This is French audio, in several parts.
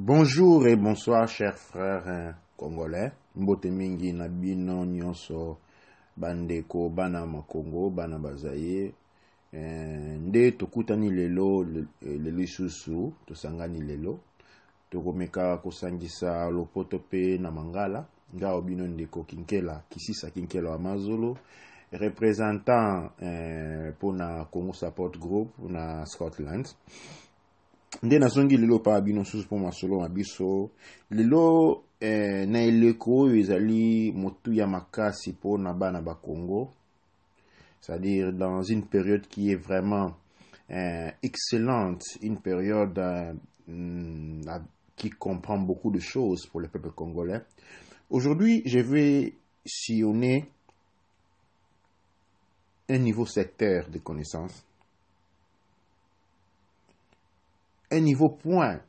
Bonjour et bonsoir, chers frères congolais. Mbote mingi na bino nyonso bandeko bana makongo bana bazaye. Nde tokutani lelo lisusu tosangani lelo. Tokomeka kosangisa lopoto pe na mangala. Ngao bino ndeko kinkela kisisa kinkela wa mazolo. Représentant pour na Congo Support Group na Scotland. Nde nazongi lelo pa bino susu po masolo mabiso lelo na eleko oyo ezali motu ya makasi po na bana ba Congo, c'est-à-dire dans une période qui est vraiment excellente, une période qui comprend beaucoup de choses pour le peuple congolais. Aujourd'hui, je vais sillonner un niveau secteur de connaissances, un niveau point,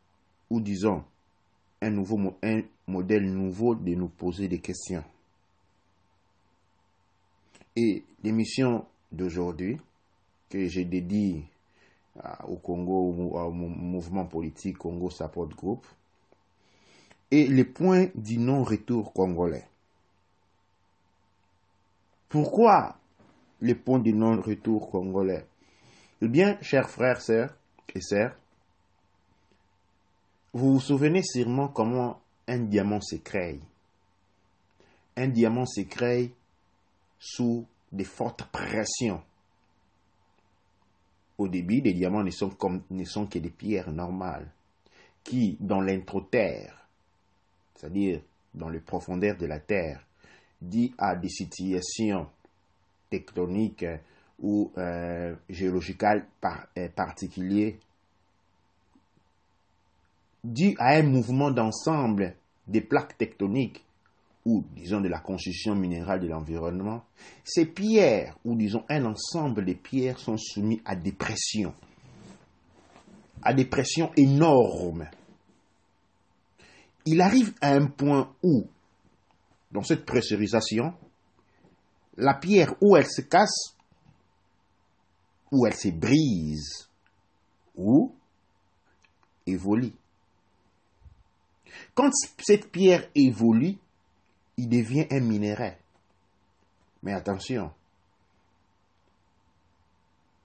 ou disons, un modèle nouveau de nous poser des questions. Et l'émission d'aujourd'hui, que j'ai dédiée au Congo, au mouvement politique Congo Support Group, est le point du non-retour congolais. Pourquoi le point du non-retour congolais? Eh bien, chers frères, sœurs et sœurs, vous vous souvenez sûrement comment un diamant se crée. Un diamant se crée sous de fortes pressions. Au début, les diamants ne sont que des pierres normales qui, dans l'introterre, c'est-à-dire dans les profondeurs de la terre, dit à des situations tectoniques ou géologicales particulières, dû à un mouvement d'ensemble des plaques tectoniques ou, disons, de la constitution minérale de l'environnement, ces pierres, ou disons un ensemble de pierres, sont soumis à des pressions énormes. Il arrive à un point où, dans cette pressurisation, la pierre, ou elle se casse, ou elle se brise, ou évolue. Quand cette pierre évolue, il devient un minerai. Mais attention,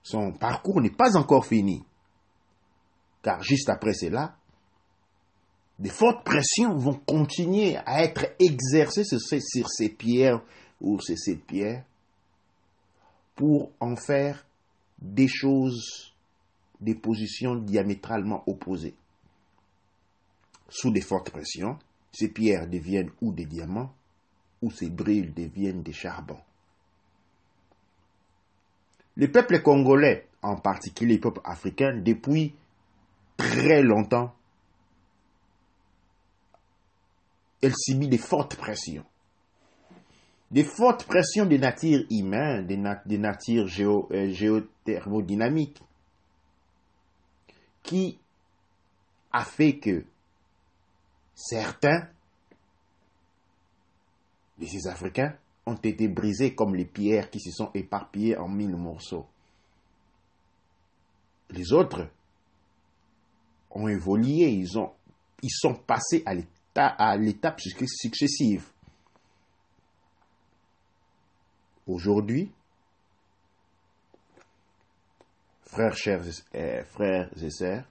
son parcours n'est pas encore fini. Car juste après cela, de fortes pressions vont continuer à être exercées sur ces pierres ou sur cette pierre pour en faire des choses, des positions diamétralement opposées. Sous des fortes pressions, ces pierres deviennent ou des diamants, ou ces brils deviennent des charbons. Les peuples congolais, en particulier les peuples africains, depuis très longtemps, elles subissent des fortes pressions. Des fortes pressions de nature humaine, de nature géothermodynamique, qui a fait que certains de ces Africains ont été brisés comme les pierres qui se sont éparpillées en 1000 morceaux. Les autres ont évolué, ils sont passés à l'étape successive. Aujourd'hui, frères et sœurs,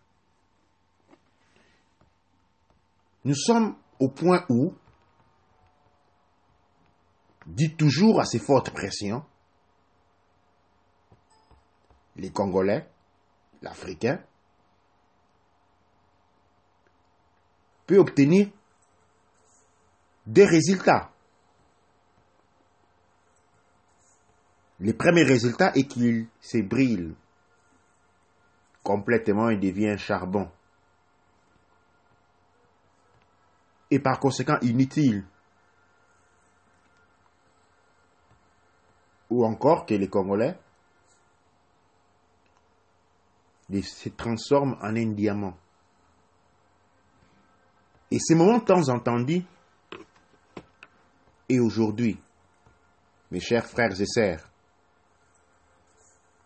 nous sommes au point où, dit toujours à ces fortes pressions, les Congolais, l'Africain, peut obtenir des résultats. Le premier résultat est qu'il se brille complètement et devient un charbon. Et par conséquent inutile. Ou encore que les Congolais se transforment en un diamant. Et ces moments tant entendus, et aujourd'hui, mes chers frères et sœurs,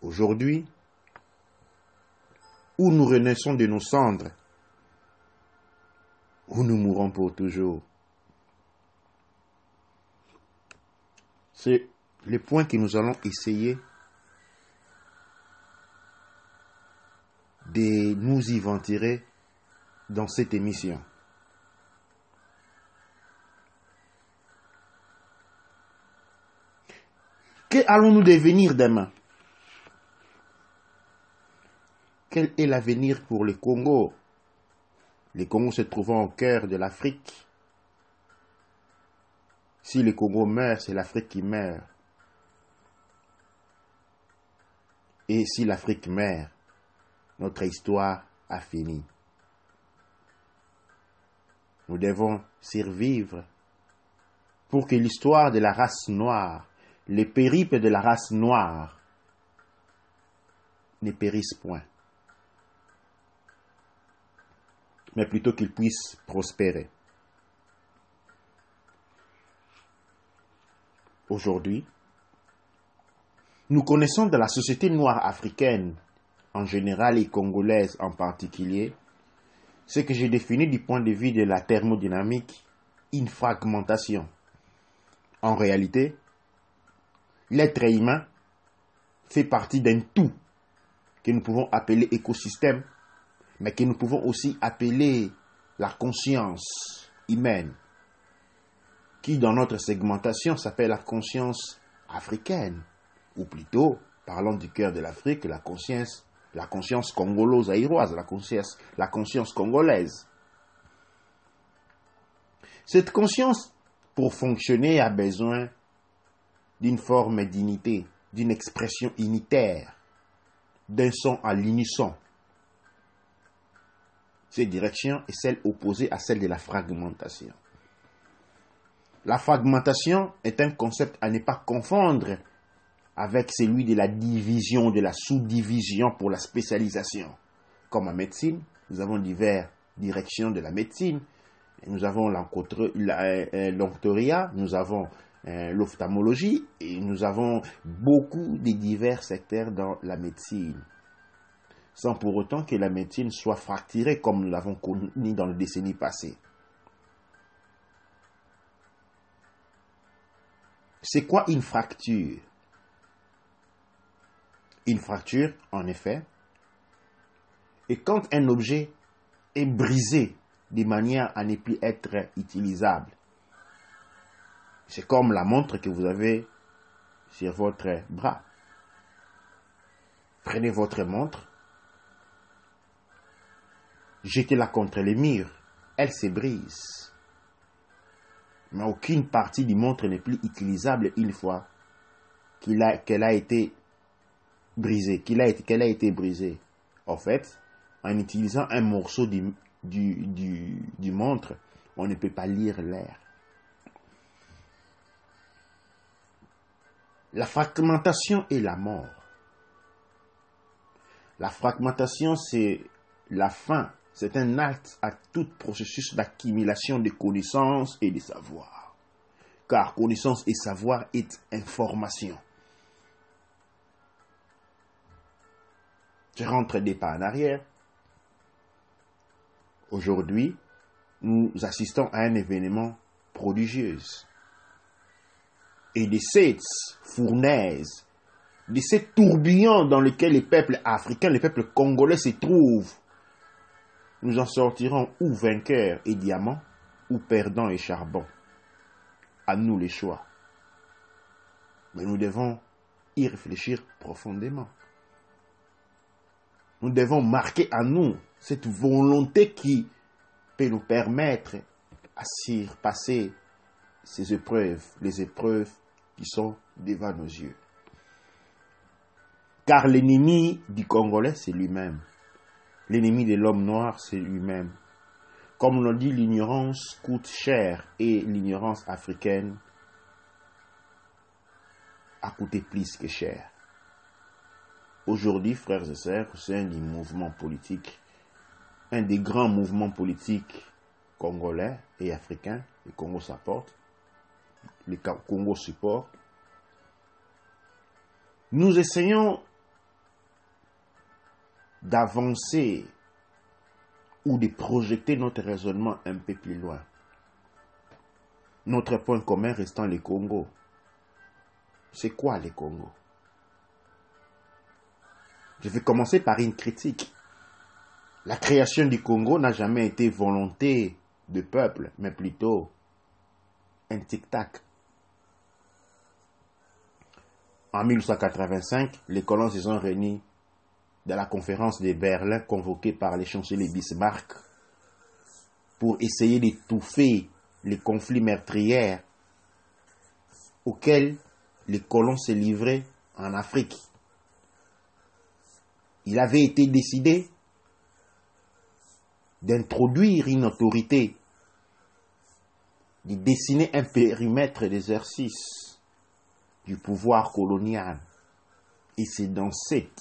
aujourd'hui, où nous renaissons de nos cendres, ou nous mourrons pour toujours. C'est le point que nous allons essayer de nous y ventirer dans cette émission. Que allons-nous devenir demain? Quel est l'avenir pour le Congo? Le Congo se trouvant au cœur de l'Afrique. Si le Congo meurt, c'est l'Afrique qui meurt. Et si l'Afrique meurt, notre histoire a fini. Nous devons survivre pour que l'histoire de la race noire, les périples de la race noire, ne périssent point, mais plutôt qu'ils puissent prospérer. Aujourd'hui, nous connaissons de la société noire africaine, en général et congolaise en particulier, ce que j'ai défini du point de vue de la thermodynamique, une fragmentation. En réalité, l'être humain fait partie d'un tout que nous pouvons appeler écosystème, mais que nous pouvons aussi appeler la conscience humaine, qui dans notre segmentation s'appelle la conscience africaine, ou plutôt, parlons du cœur de l'Afrique, la conscience congolo-zaïroise, la conscience congolaise. Cette conscience, pour fonctionner, a besoin d'une forme d'unité, d'une expression unitaire, d'un son à l'unisson. Cette direction est celle opposée à celle de la fragmentation. La fragmentation est un concept à ne pas confondre avec celui de la division, de la sous-division pour la spécialisation. Comme en médecine, nous avons diverses directions de la médecine. Nous avons l'onctoria, nous avons l'ophtalmologie et nous avons beaucoup de divers secteurs dans la médecine. Sans pour autant que la médecine soit fracturée comme nous l'avons connu dans les décennies passées. C'est quoi une fracture? Une fracture, en effet, est quand un objet est brisé de manière à ne plus être utilisable. C'est comme la montre que vous avez sur votre bras. Prenez votre montre, jetez-la contre les murs, elle se brise. Mais aucune partie du montre n'est plus utilisable une fois qu'elle a été brisée, qu'elle a été brisée. En fait, en utilisant un morceau du montre, on ne peut pas lire l'air. La fragmentation et la mort. La fragmentation, c'est la fin. C'est un acte à tout processus d'accumulation de connaissances et de savoir. Car connaissance et savoir est information. Je rentre des pas en arrière. Aujourd'hui, nous assistons à un événement prodigieux. Et de cette fournaise, de ce tourbillon dans lequel les peuples africains, les peuples congolais se trouvent, nous en sortirons ou vainqueurs et diamants, ou perdants et charbon. À nous les choix. Mais nous devons y réfléchir profondément. Nous devons marquer à nous cette volonté qui peut nous permettre à surpasser ces épreuves, les épreuves qui sont devant nos yeux. Car l'ennemi du Congolais, c'est lui-même. L'ennemi de l'homme noir, c'est lui-même. Comme on l'a dit, l'ignorance coûte cher et l'ignorance africaine a coûté plus que cher. Aujourd'hui, frères et sœurs, au sein du mouvement politique, un des grands mouvements politiques congolais et africains, le Congo supporte, le Congo support, nous essayons d'avancer ou de projeter notre raisonnement un peu plus loin. Notre point commun restant le Congo. C'est quoi le Congo? Je vais commencer par une critique. La création du Congo n'a jamais été volonté de peuple, mais plutôt un tic-tac. En 1885, les colons se sont réunis dans la conférence de Berlin convoquée par le chancelier Bismarck pour essayer d'étouffer les conflits meurtriers auxquels les colons se livraient en Afrique. Il avait été décidé d'introduire une autorité, de dessiner un périmètre d'exercice du pouvoir colonial. Et c'est dans cette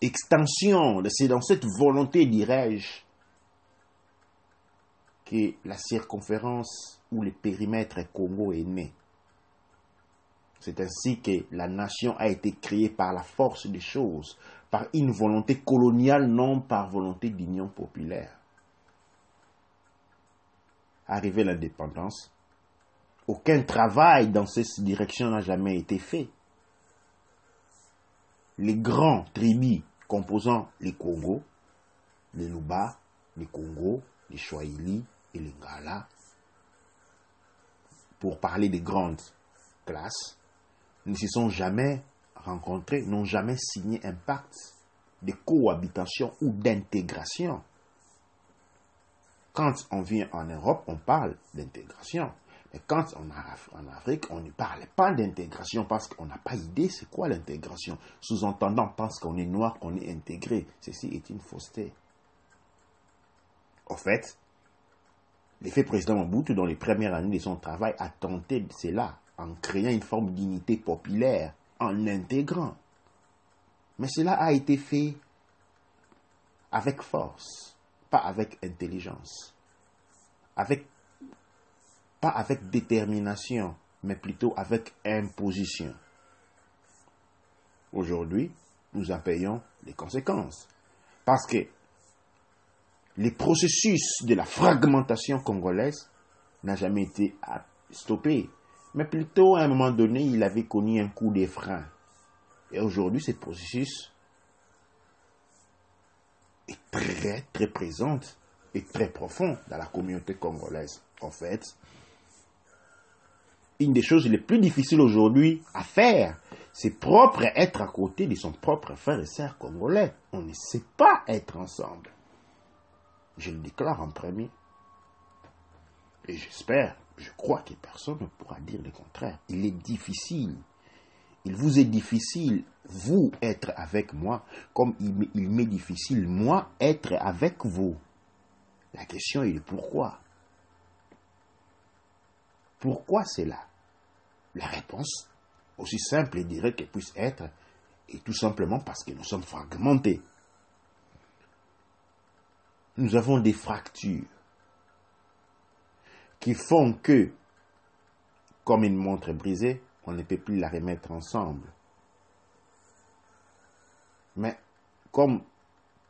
extension, c'est dans cette volonté, dirais-je, que la circonférence ou le périmètre Congo est né. C'est ainsi que la nation a été créée par la force des choses, par une volonté coloniale, non par volonté d'union populaire. Arrivé l'indépendance, aucun travail dans cette direction n'a jamais été fait. Les grands tribus composant les Congo, les Luba, les Congo, les Swahili et les Ngala, pour parler des grandes classes, ne se sont jamais rencontrés, n'ont jamais signé un pacte de cohabitation ou d'intégration. Quand on vient en Europe, on parle d'intégration. Mais quand on est en Afrique, on ne parle pas d'intégration parce qu'on n'a pas idée c'est quoi l'intégration. Sous-entendant, parce qu'on est noir, qu'on est intégré. Ceci est une fausseté. En fait, l'effet président Mobutu, dans les premières années de son travail, a tenté de cela, en créant une forme d'unité populaire, en intégrant. Mais cela a été fait avec force, pas avec intelligence, pas avec détermination, mais plutôt avec imposition. Aujourd'hui, nous en payons les conséquences. Parce que le processus de la fragmentation congolaise n'a jamais été stoppé. Mais plutôt, à un moment donné, il avait connu un coup de frein. Et aujourd'hui, ce processus est très, très présent et très profond dans la communauté congolaise. En fait, une des choses les plus difficiles aujourd'hui à faire, c'est propre être à côté de son propre frère et sœur congolais. On ne sait pas être ensemble. Je le déclare en premier. Et j'espère, je crois que personne ne pourra dire le contraire. Il est difficile. Il vous est difficile, vous, être avec moi, comme il m'est difficile, moi, être avec vous. La question est le pourquoi. Pourquoi c'est là? La réponse, aussi simple et directe qu'elle puisse être, est tout simplement parce que nous sommes fragmentés. Nous avons des fractures qui font que, comme une montre brisée, on ne peut plus la remettre ensemble. Mais comme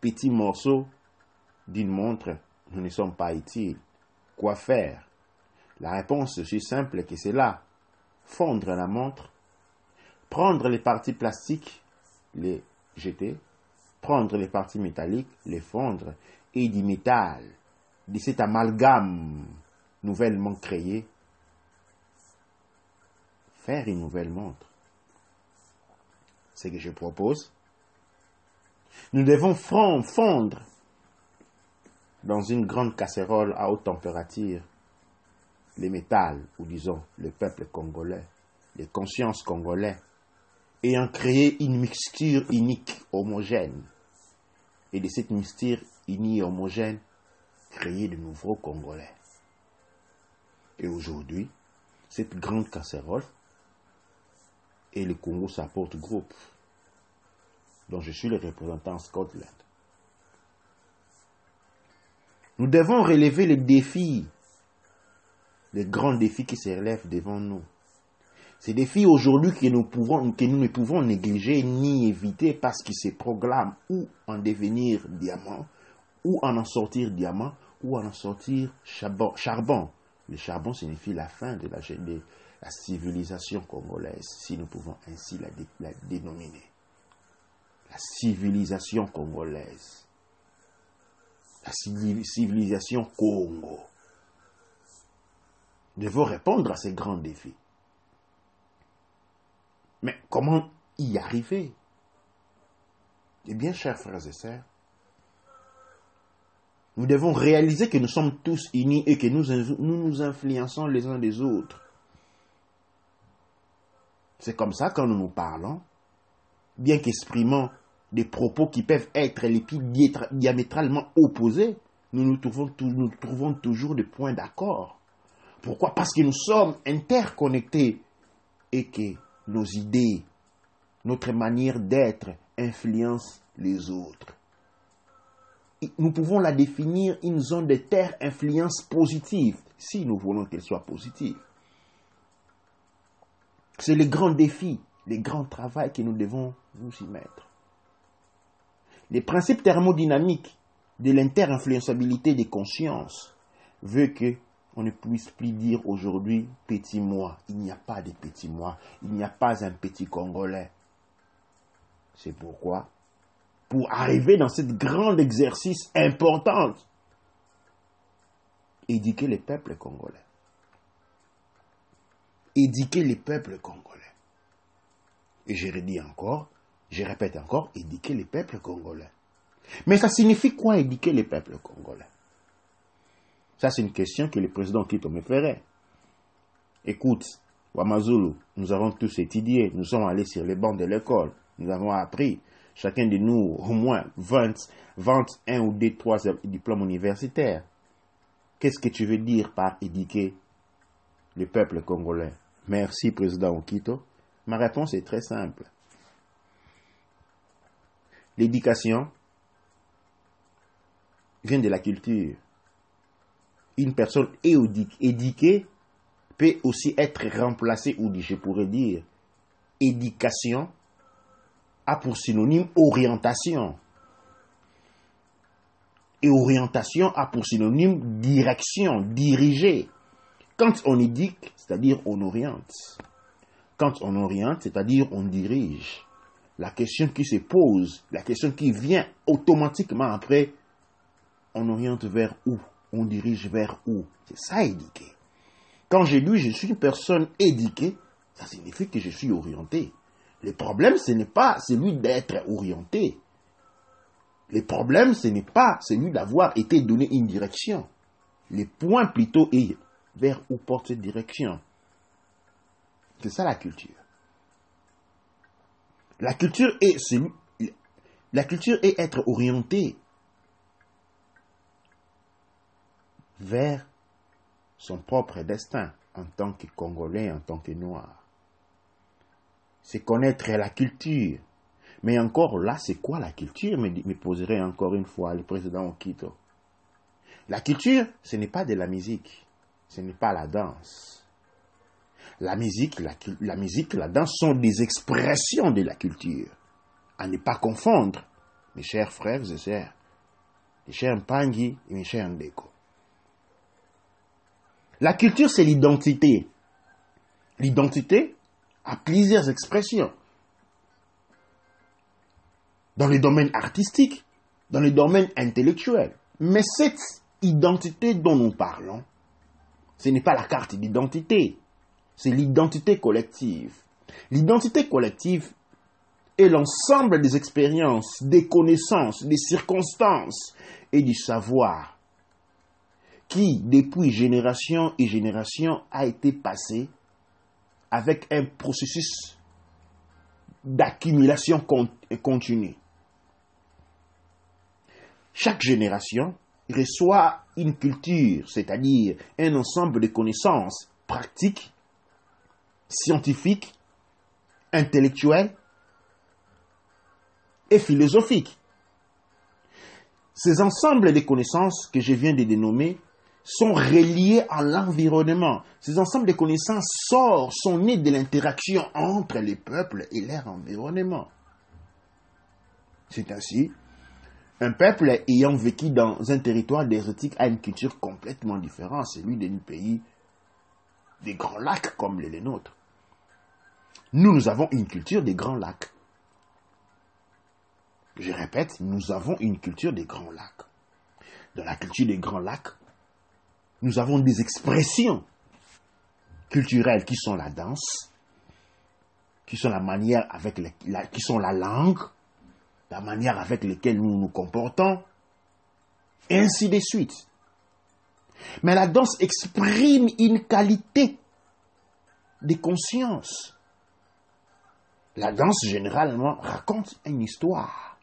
petit morceau d'une montre, nous ne sommes pas utiles. Quoi faire? La réponse est aussi simple que c'est là. Fondre la montre, prendre les parties plastiques, les jeter, prendre les parties métalliques, les fondre, et du métal, de cet amalgame nouvellement créé, faire une nouvelle montre. C'est ce que je propose. Nous devons fondre dans une grande casserole à haute température les métals, ou disons le peuple congolais, les consciences congolais, ayant créé une mixture unique, homogène. Et de cette mixture unie et homogène, créer de nouveaux Congolais. Et aujourd'hui, cette grande casserole est le Congo Support Group, dont je suis le représentant en Scotland. Nous devons relever les défis, les grands défis qui se relèvent devant nous. Ces défis aujourd'hui que nous ne pouvons négliger ni éviter parce qu'ils se proclament ou en devenir diamant ou en sortir diamant, ou en sortir charbon. Le charbon signifie la fin de la civilisation congolaise, si nous pouvons ainsi la dénominer. La civilisation congolaise. La civilisation Congo. Nous devons répondre à ces grands défis. Mais comment y arriver? Eh bien, chers frères et sœurs, nous devons réaliser que nous sommes tous unis et que nous nous influençons les uns des autres. C'est comme ça quand nous nous parlons, bien qu'exprimant des propos qui peuvent être diamétralement opposés, nous trouvons toujours des points d'accord. Pourquoi? Parce que nous sommes interconnectés et que nos idées, notre manière d'être influencent les autres. Nous pouvons la définir une zone de terre influence positive, si nous voulons qu'elle soit positive. C'est le grand défi, le grand travail que nous devons nous y mettre. Les principes thermodynamiques de l'inter-influençabilité des consciences veut que on ne puisse plus dire aujourd'hui petit moi. Il n'y a pas de petit moi. Il n'y a pas un petit Congolais. C'est pourquoi, pour arriver dans cette grande exercice important, éduquer les peuples congolais. Éduquer les peuples congolais. Et je répète encore, éduquer les peuples congolais. Mais ça signifie quoi éduquer les peuples congolais? Ça, c'est une question que le président Kito me ferait. Écoute, Wamazulu, nous avons tous étudié, nous sommes allés sur les bancs de l'école, nous avons appris, chacun de nous, au moins 21 ou 3 diplômes universitaires. Qu'est-ce que tu veux dire par éduquer le peuple congolais? Merci, président Okito. Ma réponse est très simple. L'éducation vient de la culture. Une personne éduquée peut aussi être remplacée, ou je pourrais dire, éducation a pour synonyme orientation. Et orientation a pour synonyme direction, diriger. Quand on éduque, c'est-à-dire on oriente. Quand on oriente, c'est-à-dire on dirige. La question qui se pose, la question qui vient automatiquement après, on oriente vers où? On dirige vers où? C'est ça, éduquer. Quand je dis je suis une personne éduquée, ça signifie que je suis orienté. Le problème, ce n'est pas celui d'être orienté. Le problème, ce n'est pas celui d'avoir été donné une direction. Le point plutôt est vers où porte cette direction. C'est ça la culture. La culture est être orienté vers son propre destin en tant que Congolais, en tant que Noir. C'est connaître la culture. Mais encore là, c'est quoi la culture? Me poserait encore une fois le président Okito. La culture, ce n'est pas de la musique. Ce n'est pas la danse. La musique, la danse sont des expressions de la culture. À ne pas confondre, mes chers frères et sœurs, mes chers Mpangi et mes chers Ndeko. La culture, c'est l'identité. L'identité a plusieurs expressions. Dans le domaine artistique, dans le domaine intellectuel. Mais cette identité dont nous parlons, ce n'est pas la carte d'identité, c'est l'identité collective. L'identité collective est l'ensemble des expériences, des connaissances, des circonstances et du savoir qui, depuis génération et génération, a été passé avec un processus d'accumulation continue. Chaque génération reçoit une culture, c'est-à-dire un ensemble de connaissances pratiques, scientifiques, intellectuelles et philosophiques. Ces ensembles de connaissances que je viens de dénommer sont reliés à l'environnement. Ces ensembles de connaissances sont nés de l'interaction entre les peuples et leur environnement. C'est ainsi Un peuple ayant vécu dans un territoire désertique a une culture complètement différente, celui d'un pays des grands lacs comme les nôtres. Nous avons une culture des grands lacs. Je répète, nous avons une culture des grands lacs. Dans la culture des grands lacs, nous avons des expressions culturelles qui sont la danse, qui sont la manière avec qui sont la langue, la manière avec laquelle nous nous comportons, et ainsi de suite. Mais la danse exprime une qualité de conscience. La danse, généralement, raconte une histoire.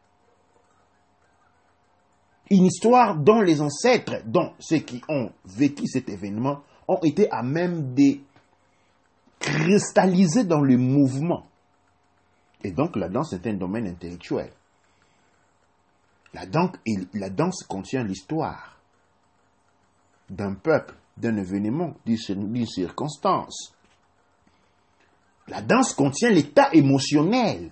Une histoire dont les ancêtres, dont ceux qui ont vécu cet événement, ont été à même de cristalliser dans le mouvement. Et donc, la danse est un domaine intellectuel. La danse contient l'histoire d'un peuple, d'un événement, d'une circonstance. La danse contient l'état émotionnel,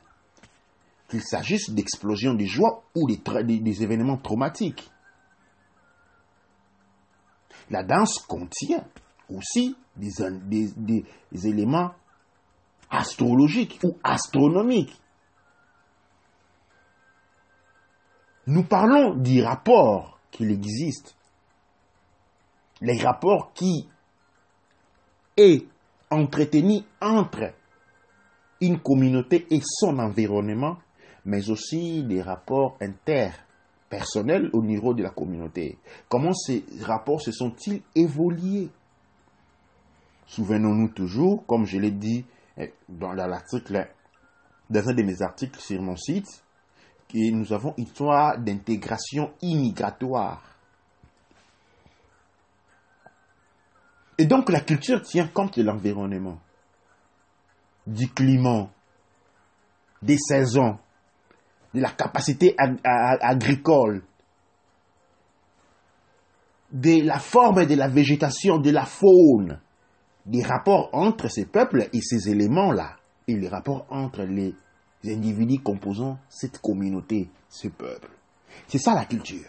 qu'il s'agisse d'explosions de joie ou des événements traumatiques. La danse contient aussi des éléments astrologiques ou astronomiques. Nous parlons du rapport qu'il existe. Les rapports qui est entretenu entre une communauté et son environnement, mais aussi des rapports interpersonnels au niveau de la communauté. Comment ces rapports se sont-ils évolués? Souvenons-nous toujours, comme je l'ai dit dans un de mes articles sur mon site, que nous avons une histoire d'intégration immigratoire. Et donc la culture tient compte de l'environnement, du climat, des saisons, de la capacité agricole, de la forme de la végétation, de la faune, des rapports entre ces peuples et ces éléments-là, et les rapports entre les individus composant cette communauté, ce peuple. C'est ça la culture.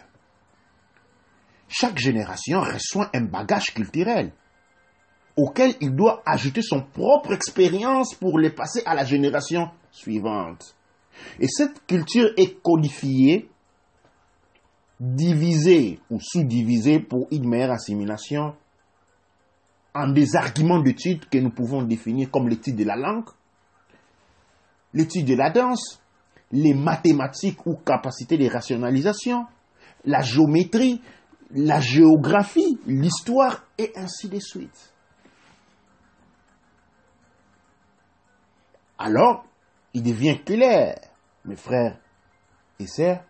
Chaque génération reçoit un bagage culturel auquel il doit ajouter son propre expérience pour le passer à la génération suivante. Et cette culture est codifiée, divisée ou sous-divisée pour une meilleure assimilation en des arguments d'étude que nous pouvons définir comme l'étude de la langue, l'étude de la danse, les mathématiques ou capacités de rationalisation, la géométrie, la géographie, l'histoire et ainsi de suite. Alors, il devient clair, mes frères et sœurs,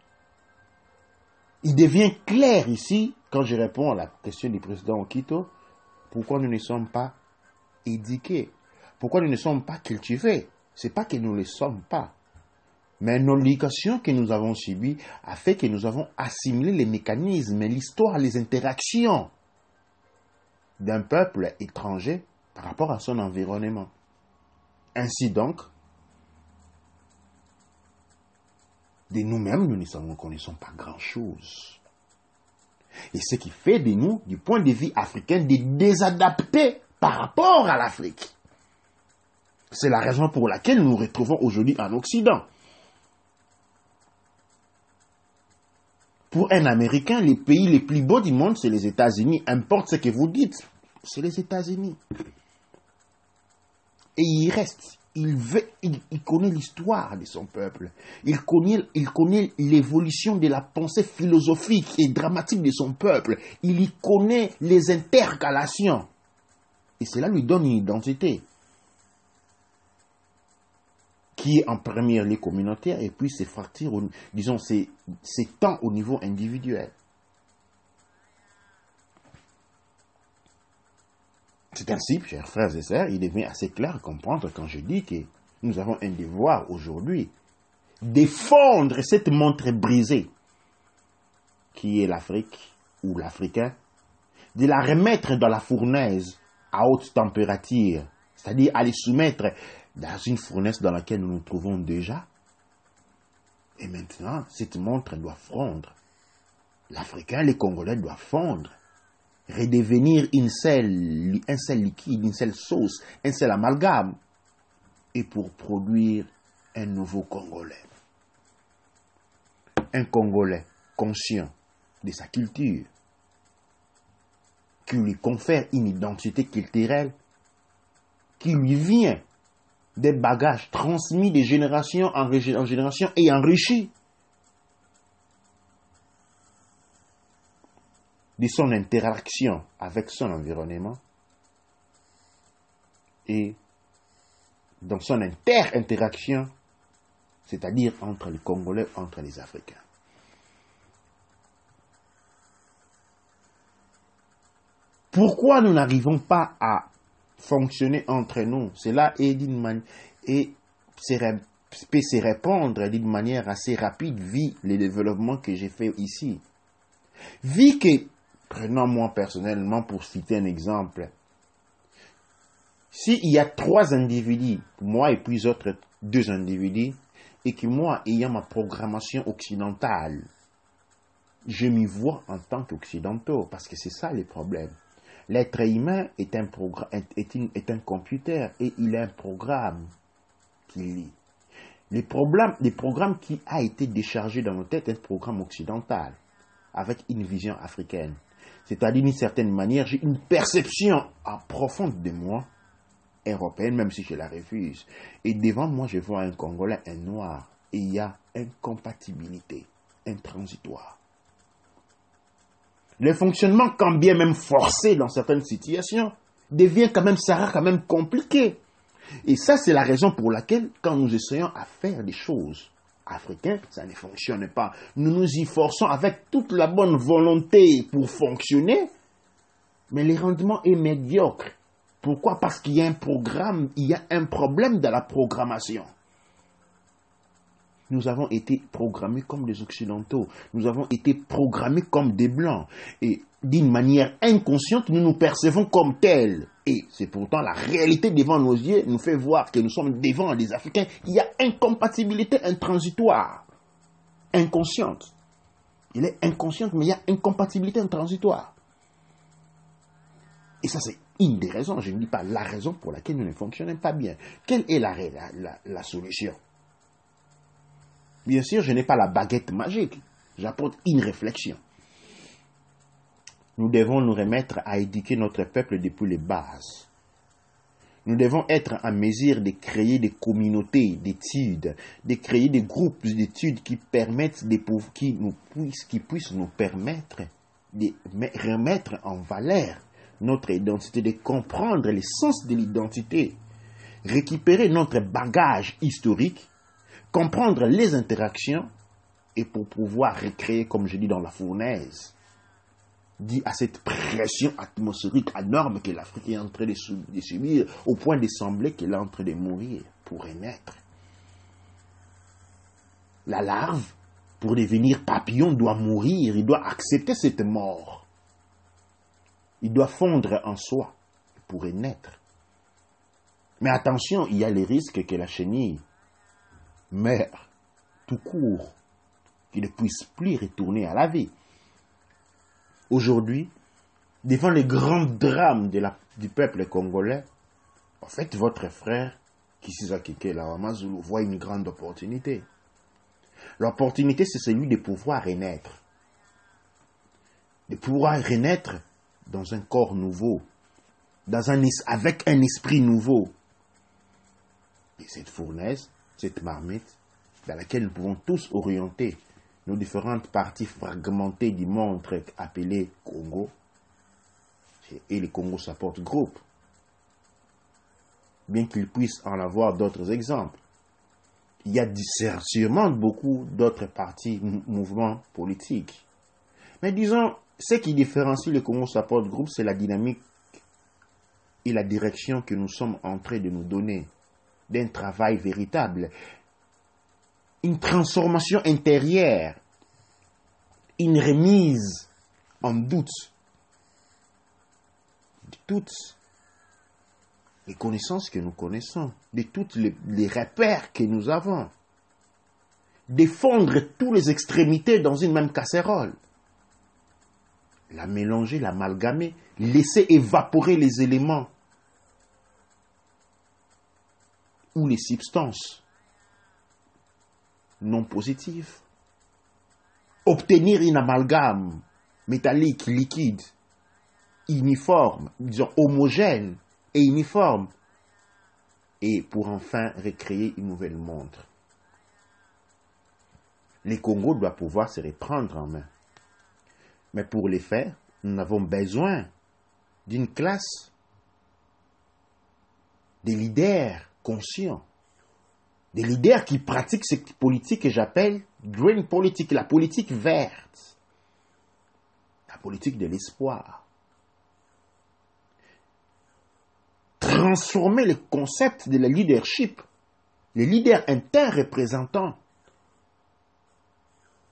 il devient clair ici, quand je réponds à la question du président Okito, pourquoi nous ne sommes pas éduqués, pourquoi nous ne sommes pas cultivés. Ce n'est pas que nous ne le sommes pas, mais l'éducation que nous avons subie a fait que nous avons assimilé les mécanismes, l'histoire, les interactions d'un peuple étranger par rapport à son environnement. Ainsi donc, de nous-mêmes, nous ne connaissons pas grand-chose. Et ce qui fait de nous, du point de vue africain, des désadaptés par rapport à l'Afrique. C'est la raison pour laquelle nous nous retrouvons aujourd'hui en Occident. Pour un Américain, les pays les plus beaux du monde, c'est les États-Unis. Importe ce que vous dites, c'est les États-Unis. Et il reste. Il connaît l'histoire de son peuple. Il connaît l'évolution de la pensée philosophique et dramatique de son peuple. Il y connaît les intercalations. Et cela lui donne une identité qui est en première lieu communautaire et puis s'effracture, disons, s'étend au niveau individuel. C'est ainsi, chers frères et sœurs, il devient assez clair à comprendre quand je dis que nous avons un devoir aujourd'hui défendre cette montre brisée qui est l'Afrique ou l'Africain, de la remettre dans la fournaise à haute température, c'est-à-dire à les soumettre dans une fournaise dans laquelle nous nous trouvons déjà, Et maintenant, cette montre doit fondre. L'Africain, les Congolais doivent fondre. Redevenir un seul liquide, une seule sauce, un seul amalgame. Et pour produire un nouveau Congolais. Un Congolais conscient de sa culture, qui lui confère une identité culturelle, qui lui vient des bagages transmis de génération en génération et enrichis de son interaction avec son environnement et dans son inter-interaction, c'est-à-dire entre les Congolais, entre les Africains. Pourquoi nous n'arrivons pas à fonctionner entre nous? Cela est peut se répondre d'une manière assez rapide vu le développement que j'ai fait ici. Vu que, prenons moi personnellement pour citer un exemple, s'il y a 3 individus, moi et puis autres 2 individus, et que moi, ayant ma programmation occidentale, je m'y vois en tant qu'occidentaux, parce que c'est ça le problème. L'être humain est un computer et il a un programme qui lit. Le programme qui a été déchargé dans nos têtes est un programme occidental, avec une vision africaine. C'est-à-dire, d'une certaine manière, j'ai une perception profonde de moi, européenne, même si je la refuse. Et devant moi, je vois un Congolais, un Noir, et il y a incompatibilité, intransitoire. Le fonctionnement, quand bien même forcé dans certaines situations, devient quand même compliqué. Et ça, c'est la raison pour laquelle, quand nous essayons à faire des choses africaines, ça ne fonctionne pas. Nous nous y forçons avec toute la bonne volonté pour fonctionner, mais le rendement est médiocre. Pourquoi? Parce qu'il y a un programme, il y a un problème dans la programmation. Nous avons été programmés comme des Occidentaux. Nous avons été programmés comme des Blancs. Et d'une manière inconsciente, nous nous percevons comme tels. Et c'est pourtant la réalité devant nos yeux nous fait voir que nous sommes devant des Africains. Il y a incompatibilité intransitoire. Inconsciente. Il est inconsciente, mais il y a incompatibilité intransitoire. Et ça, c'est une des raisons. Je ne dis pas la raison pour laquelle nous ne fonctionnons pas bien. Quelle est la solution? Bien sûr, je n'ai pas la baguette magique. J'apporte une réflexion. Nous devons nous remettre à éduquer notre peuple depuis les bases. Nous devons être en mesure de créer des communautés d'études, de créer des groupes d'études qui puissent nous permettre de remettre en valeur notre identité, de comprendre l'essence de l'identité, récupérer notre bagage historique, comprendre les interactions et pour pouvoir recréer, comme je dis dans la fournaise, dit à cette pression atmosphérique énorme que l'Afrique est en train de subir au point de sembler qu'elle est en train de mourir pour renaître. La larve, pour devenir papillon, doit mourir, il doit accepter cette mort. Il doit fondre en soi pour renaître. Mais attention, il y a les risques que la chenille meurt tout court, qu'il ne puisse plus retourner à la vie. Aujourd'hui, devant les grands drames du peuple congolais, en fait, votre frère, Kizza Keke Lawamazulu, voit une grande opportunité. L'opportunité, c'est celui de pouvoir renaître. De pouvoir renaître dans un corps nouveau, avec un esprit nouveau. Et cette fournaise, cette marmite, dans laquelle nous pouvons tous orienter nos différentes parties fragmentées du monde appelé Congo, et le Congo Support Group, bien qu'il puisse en avoir d'autres exemples. Il y a sûrement beaucoup d'autres partis, mouvements politiques. Mais disons, ce qui différencie le Congo Support Group, c'est la dynamique et la direction que nous sommes en train de nous donner, d'un travail véritable, une transformation intérieure, une remise en doute de toutes les connaissances que nous connaissons, de tous les repères que nous avons, de fondre toutes les extrémités dans une même casserole. La mélanger, l'amalgamer, laisser évaporer les éléments ou les substances non positives. Obtenir une amalgame métallique, liquide, uniforme, disons homogène et uniforme, et pour enfin recréer une nouvelle montre. Le Congo doit pouvoir se reprendre en main. Mais pour le faire, nous avons besoin d'une classe de leaders conscients, des leaders qui pratiquent cette politique que j'appelle green politique, la politique verte, la politique de l'espoir. Transformer le concept de la leadership, le leader interreprésentant.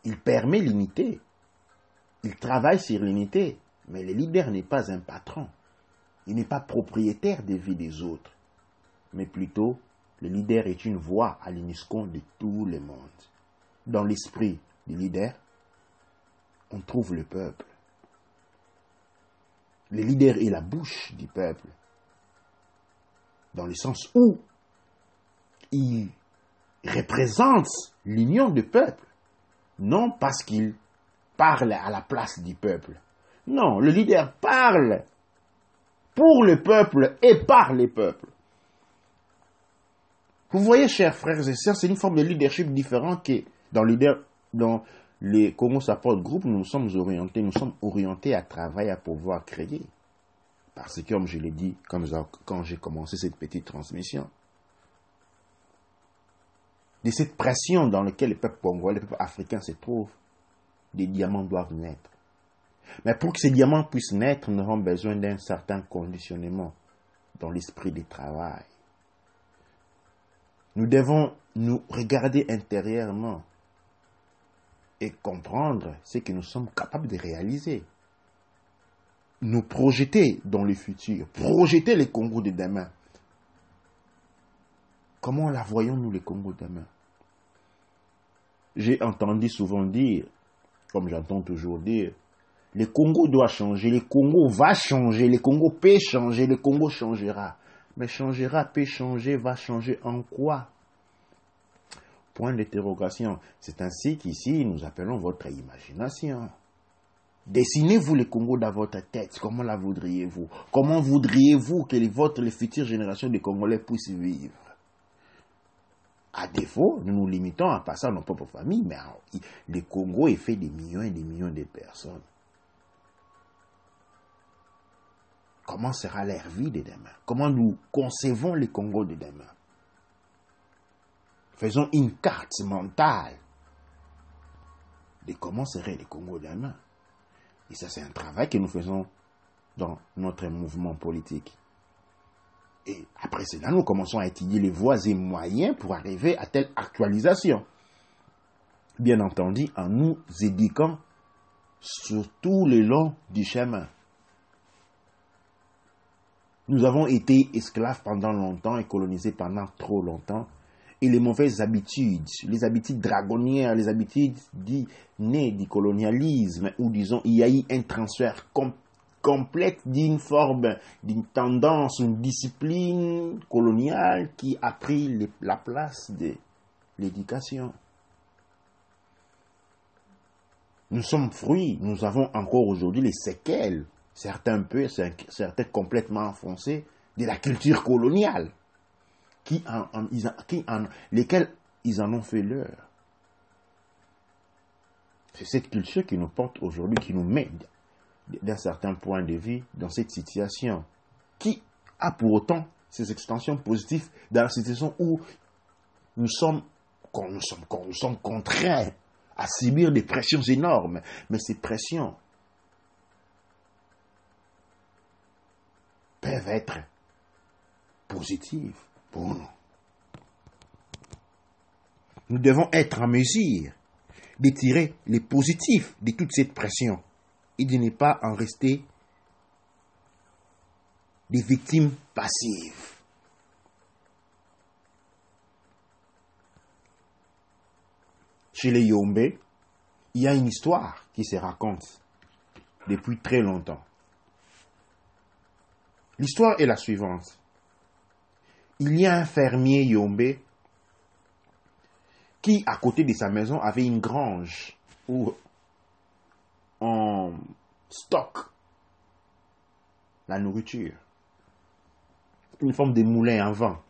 Il permet l'unité. Il travaille sur l'unité. Mais le leader n'est pas un patron. Il n'est pas propriétaire des vies des autres. Mais plutôt, le leader est une voix à l'unisson de tout le monde. Dans l'esprit du leader, on trouve le peuple. Le leader est la bouche du peuple. Dans le sens où il représente l'union du peuple. Non parce qu'il parle à la place du peuple. Non, le leader parle pour le peuple et par les peuples. Vous voyez, chers frères et sœurs, c'est une forme de leadership différente que dans les Congo Support Group, nous sommes orientés à travailler, à pouvoir créer. Parce que, comme je l'ai dit, quand j'ai commencé cette petite transmission, de cette pression dans laquelle le peuple congolais, le peuple africain se trouve, des diamants doivent naître. Mais pour que ces diamants puissent naître, nous avons besoin d'un certain conditionnement dans l'esprit du travail. Nous devons nous regarder intérieurement et comprendre ce que nous sommes capables de réaliser. Nous projeter dans le futur, projeter le Congo de demain. Comment la voyons-nous, le Congo de demain? J'ai entendu souvent dire, comme j'entends toujours dire, le Congo doit changer, le Congo va changer, le Congo peut changer, le Congo changera. Mais changera, peut changer, va changer en quoi? Point d'interrogation. C'est ainsi qu'ici, nous appelons votre imagination. Dessinez-vous le Congo dans votre tête. Comment la voudriez-vous? Comment voudriez-vous que les futures générations de Congolais puissent vivre? À défaut, nous nous limitons à passer à nos propres familles, mais le Congo est fait de millions et des millions de personnes. Comment sera leur vie de demain? Comment nous concevons le Congo de demain? Faisons une carte mentale de comment serait le Congo de demain. Et ça, c'est un travail que nous faisons dans notre mouvement politique. Et après cela, nous commençons à étudier les voies et moyens pour arriver à telle actualisation. Bien entendu, en nous éduquant sur tout le long du chemin. Nous avons été esclaves pendant longtemps et colonisés pendant trop longtemps. Et les mauvaises habitudes, les habitudes dragonnières, les habitudes nées du colonialisme, où disons, il y a eu un transfert complète d'une forme, d'une tendance, une discipline coloniale qui a pris la place de l'éducation. Nous sommes fruits, nous avons encore aujourd'hui les séquelles, certains peu, certains complètement enfoncés, de la culture coloniale, lesquels ils en ont fait leur. C'est cette culture qui nous porte aujourd'hui, qui nous met d'un certain point de vue dans cette situation, qui a pour autant ces extensions positives dans la situation où nous sommes contraints à subir des pressions énormes. Mais ces pressions peuvent être positives pour nous. Nous devons être en mesure de tirer les positifs de toute cette pression et de ne pas en rester des victimes passives. chez les Yombe, il y a une histoire qui se raconte depuis très longtemps. L'histoire est la suivante. Il y a un fermier Yombe qui, à côté de sa maison, avait une grange où on stocke la nourriture. Une forme de moulin à vent.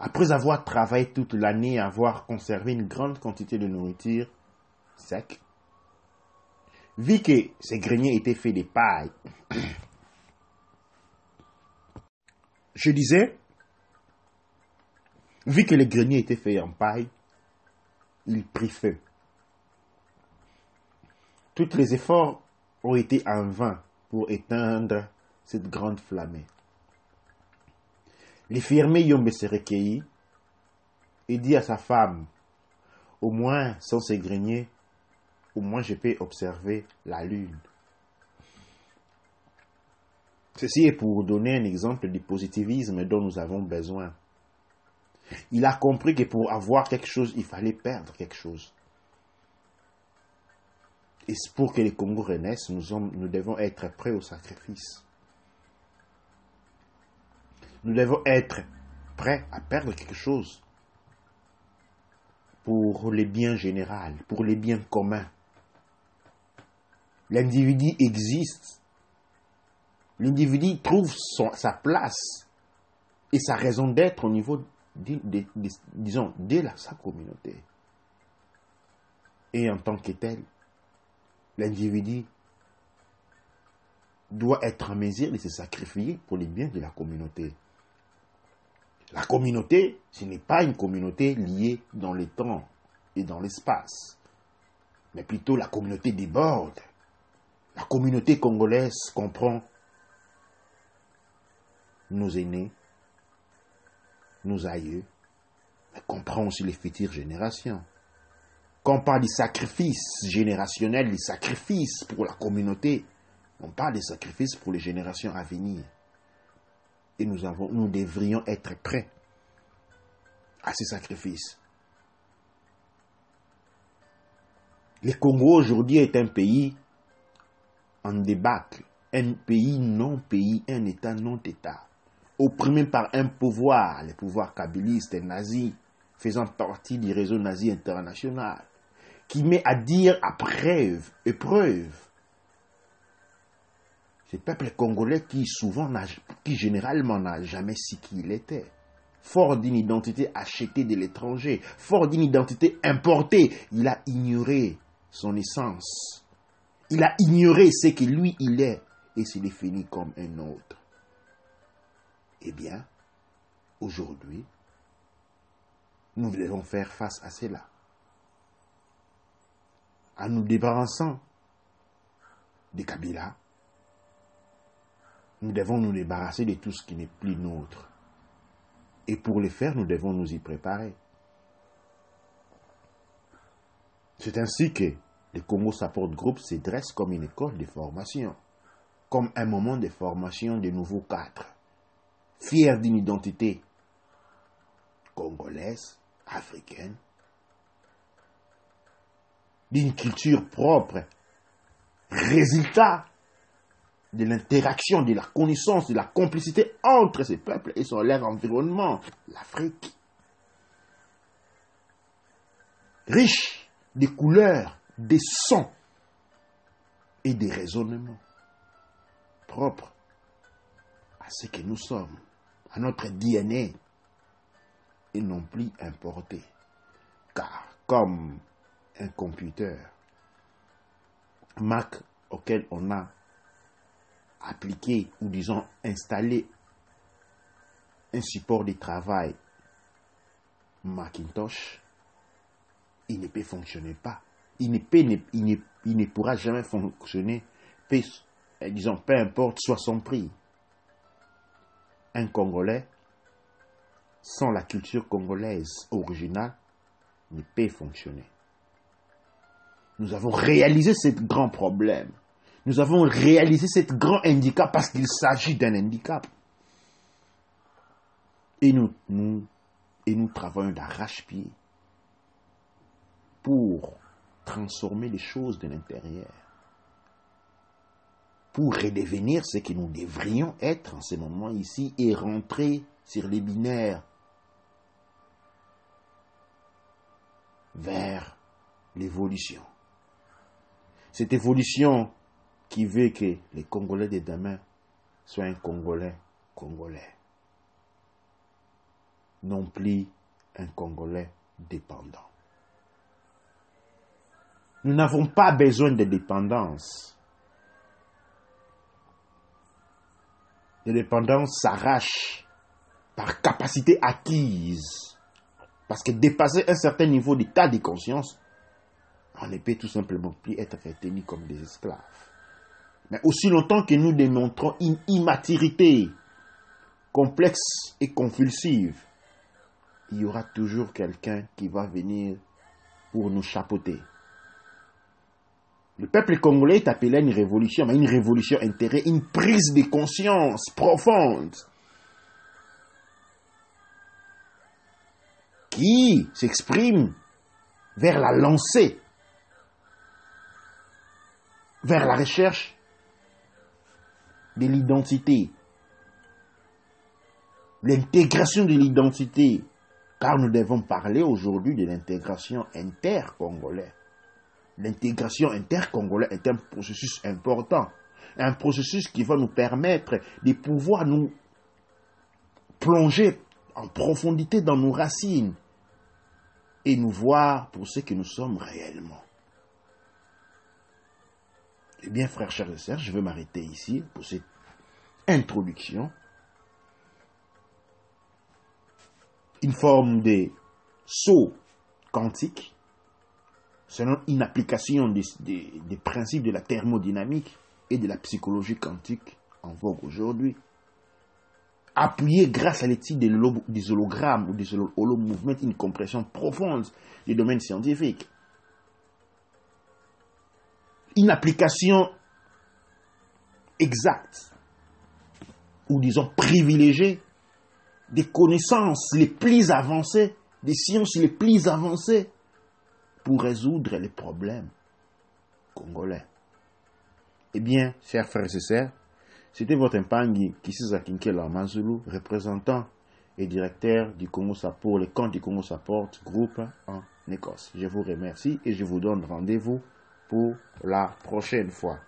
Après avoir travaillé toute l'année, avoir conservé une grande quantité de nourriture sec, vu que ces greniers étaient faits de paille, je disais, vu que les greniers étaient faits en paille, il prit feu. Tous les efforts ont été en vain pour éteindre cette grande flamme. Le fermier Yombe se recueillit et dit à sa femme, au moins sans ces greniers, au moins je peux observer la lune. Ceci est pour donner un exemple du positivisme dont nous avons besoin. Il a compris que pour avoir quelque chose, il fallait perdre quelque chose. Et pour que les Congo renaissent, nous devons être prêts au sacrifice. Nous devons être prêts à perdre quelque chose pour les biens généraux, pour les biens communs. L'individu existe. L'individu trouve sa place et sa raison d'être au niveau, sa communauté. Et en tant que tel, l'individu doit être en mesure de se sacrifier pour les biens de la communauté. La communauté, ce n'est pas une communauté liée dans le temps et dans l'espace, mais plutôt la communauté déborde. La communauté congolaise comprend nos aînés, nos aïeux, mais comprend aussi les futures générations. Quand on parle des sacrifices générationnels, des sacrifices pour la communauté, on parle des sacrifices pour les générations à venir. Et nous devrions être prêts à ces sacrifices. Le Congo aujourd'hui est un pays en débâcle, un pays non-pays, un État non-État, opprimé par un pouvoir, le pouvoir kabyliste et nazi, faisant partie du réseau nazi international, qui met à dire à épreuve, ce peuple congolais qui généralement n'a jamais su qui il était, fort d'une identité achetée de l'étranger, fort d'une identité importée, il a ignoré son essence. Il a ignoré ce que lui il est et s'est défini comme un autre. Eh bien, aujourd'hui, nous devons faire face à cela. En nous débarrassant de Kabila, nous devons nous débarrasser de tout ce qui n'est plus nôtre. Et pour le faire, nous devons nous y préparer. C'est ainsi que le Congo Support Group se dresse comme une école de formation, comme un moment de formation de nouveaux cadres, fiers d'une identité congolaise, africaine, d'une culture propre, résultat de l'interaction, de la connaissance, de la complicité entre ces peuples et leur environnement, l'Afrique. Riche des couleurs, des sons et des raisonnements propres à ce que nous sommes, à notre DNA, et non plus importé. Car comme un computer Mac auquel on a appliqué ou disons installé un support de travail Macintosh, il ne peut fonctionner pas. Il ne pourra jamais fonctionner, peu importe soit son prix. Un Congolais, sans la culture congolaise originale, ne peut fonctionner. Nous avons réalisé ce grand problème. Nous avons réalisé ce grand handicap parce qu'il s'agit d'un handicap. Et nous travaillons d'arrache-pied pour transformer les choses de l'intérieur, pour redevenir ce que nous devrions être en ce moment ici et rentrer sur les binaires vers l'évolution. Cette évolution qui veut que les Congolais de demain soient un Congolais congolais, non plus un Congolais dépendant. Nous n'avons pas besoin de dépendance. La dépendance s'arrache par capacité acquise. Parce que dépasser un certain niveau d'état de conscience, on ne peut tout simplement plus être tenu comme des esclaves. Mais aussi longtemps que nous démontrons une immaturité complexe et convulsive, il y aura toujours quelqu'un qui va venir pour nous chapeauter. Le peuple congolais est appelé à une révolution, mais une révolution intérieure, une prise de conscience profonde qui s'exprime vers la lancée, vers la recherche de l'identité, l'intégration de l'identité, car nous devons parler aujourd'hui de l'intégration intercongolaise. L'intégration intercongolaise est un processus important, un processus qui va nous permettre de pouvoir nous plonger en profondité dans nos racines et nous voir pour ce que nous sommes réellement. Eh bien, frères, chers et sœurs, je vais m'arrêter ici pour cette introduction. Une forme de saut quantique, selon une application des principes de la thermodynamique et de la psychologie quantique en vogue aujourd'hui, appuyé grâce à l'étude des hologrammes ou des holomovements, une compréhension profonde du domaine scientifique. Une application exacte, ou disons privilégiée, des connaissances les plus avancées, des sciences les plus avancées, pour résoudre les problèmes congolais. Eh bien, chers frères et sœurs, c'était votre Mpangi Kisiza Kinkela Mazulu, représentant et directeur du Congo Support, le camp du Congo Support Group en Écosse. Je vous remercie et je vous donne rendez-vous pour la prochaine fois.